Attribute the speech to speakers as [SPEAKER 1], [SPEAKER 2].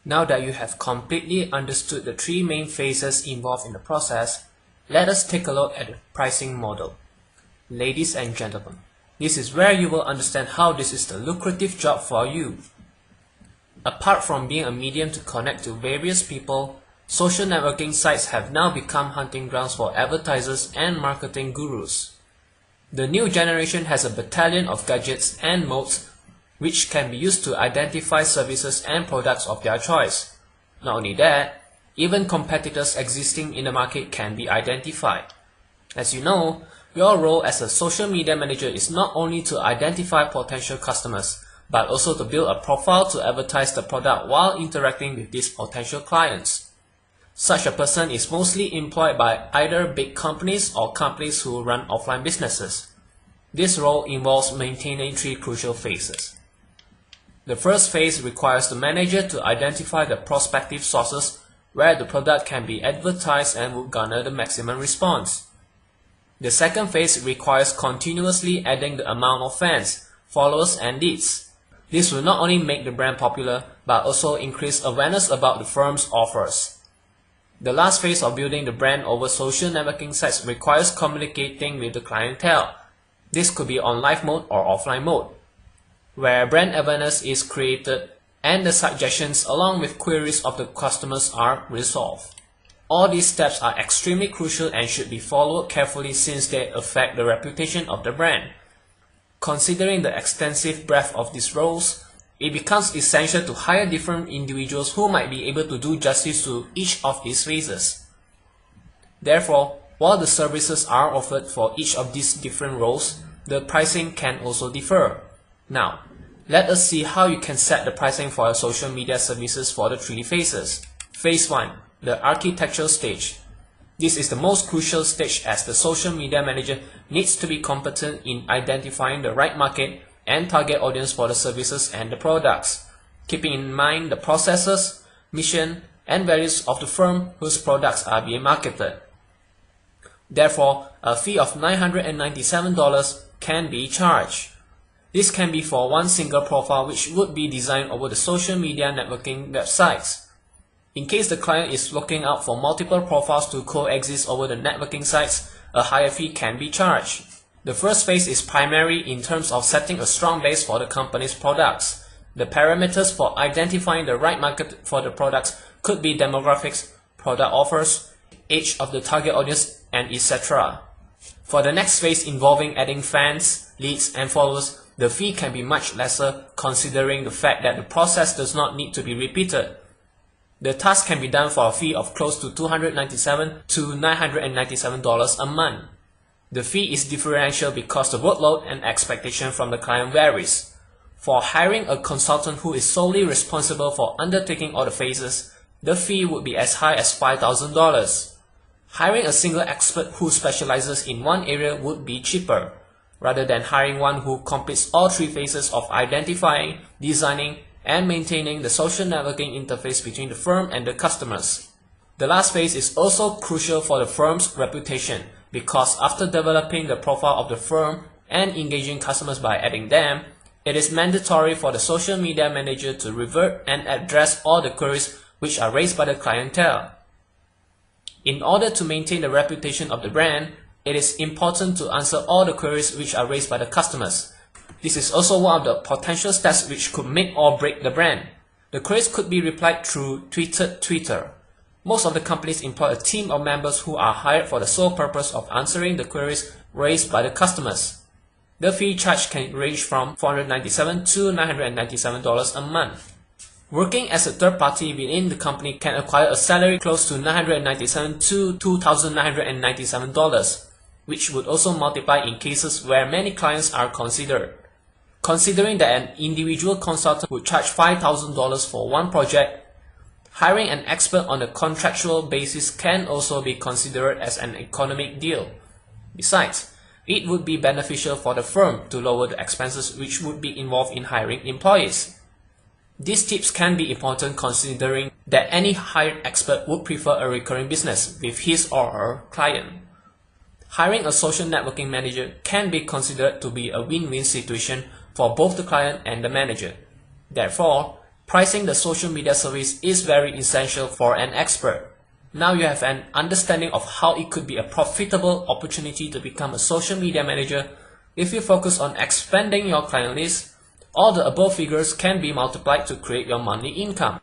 [SPEAKER 1] Now that you have completely understood the three main phases involved in the process, let us take a look at the pricing model. Ladies and gentlemen, this is where you will understand how this is the lucrative job for you. Apart from being a medium to connect to various people, social networking sites have now become hunting grounds for advertisers and marketing gurus. The new generation has a battalion of gadgets and modes which can be used to identify services and products of their choice. Not only that, even competitors existing in the market can be identified. As you know, your role as a social media manager is not only to identify potential customers, but also to build a profile to advertise the product while interacting with these potential clients. Such a person is mostly employed by either big companies or companies who run offline businesses. This role involves maintaining three crucial phases. The first phase requires the manager to identify the prospective sources where the product can be advertised and will garner the maximum response. The second phase requires continuously adding the amount of fans, followers, and leads. This will not only make the brand popular, but also increase awareness about the firm's offers. The last phase of building the brand over social networking sites requires communicating with the clientele. This could be on live mode or offline mode, where brand awareness is created and the suggestions along with queries of the customers are resolved. All these steps are extremely crucial and should be followed carefully since they affect the reputation of the brand. Considering the extensive breadth of these roles, it becomes essential to hire different individuals who might be able to do justice to each of these phases. Therefore, while the services are offered for each of these different roles, the pricing can also differ. Now, let us see how you can set the pricing for your social media services for the three phases. Phase 1. The architectural stage. This is the most crucial stage as the social media manager needs to be competent in identifying the right market and target audience for the services and the products, keeping in mind the processes, mission, and values of the firm whose products are being marketed. Therefore, a fee of $997 can be charged. This can be for one single profile which would be designed over the social media networking websites. In case the client is looking out for multiple profiles to coexist over the networking sites, a higher fee can be charged. The first phase is primary in terms of setting a strong base for the company's products. The parameters for identifying the right market for the products could be demographics, product offers, age of the target audience, and etc. For the next phase involving adding fans, leads, and followers, the fee can be much lesser considering the fact that the process does not need to be repeated. The task can be done for a fee of close to $297 to $997 a month. The fee is differential because the workload and expectation from the client varies. For hiring a consultant who is solely responsible for undertaking all the phases, the fee would be as high as $5,000. Hiring a single expert who specializes in one area would be cheaper, rather than hiring one who completes all three phases of identifying, designing, and maintaining the social networking interface between the firm and the customers. The last phase is also crucial for the firm's reputation because after developing the profile of the firm and engaging customers by adding them, it is mandatory for the social media manager to revert and address all the queries which are raised by the clientele. In order to maintain the reputation of the brand, it is important to answer all the queries which are raised by the customers. This is also one of the potential steps which could make or break the brand. The queries could be replied through Twitter. Most of the companies employ a team of members who are hired for the sole purpose of answering the queries raised by the customers. The fee charge can range from $497 to $997 a month. Working as a third party within the company can acquire a salary close to $997 to $2,997, which would also multiply in cases where many clients are considered. Considering that an individual consultant would charge $5,000 for one project, hiring an expert on a contractual basis can also be considered as an economic deal. Besides, it would be beneficial for the firm to lower the expenses which would be involved in hiring employees. These tips can be important considering that any hired expert would prefer a recurring business with his or her client. Hiring a social networking manager can be considered to be a win-win situation for both the client and the manager. Therefore, Pricing the social media service is very essential for an expert. Now you have an understanding of how it could be a profitable opportunity to become a social media manager. If you focus on expanding your client list, all the above figures can be multiplied to create your monthly income.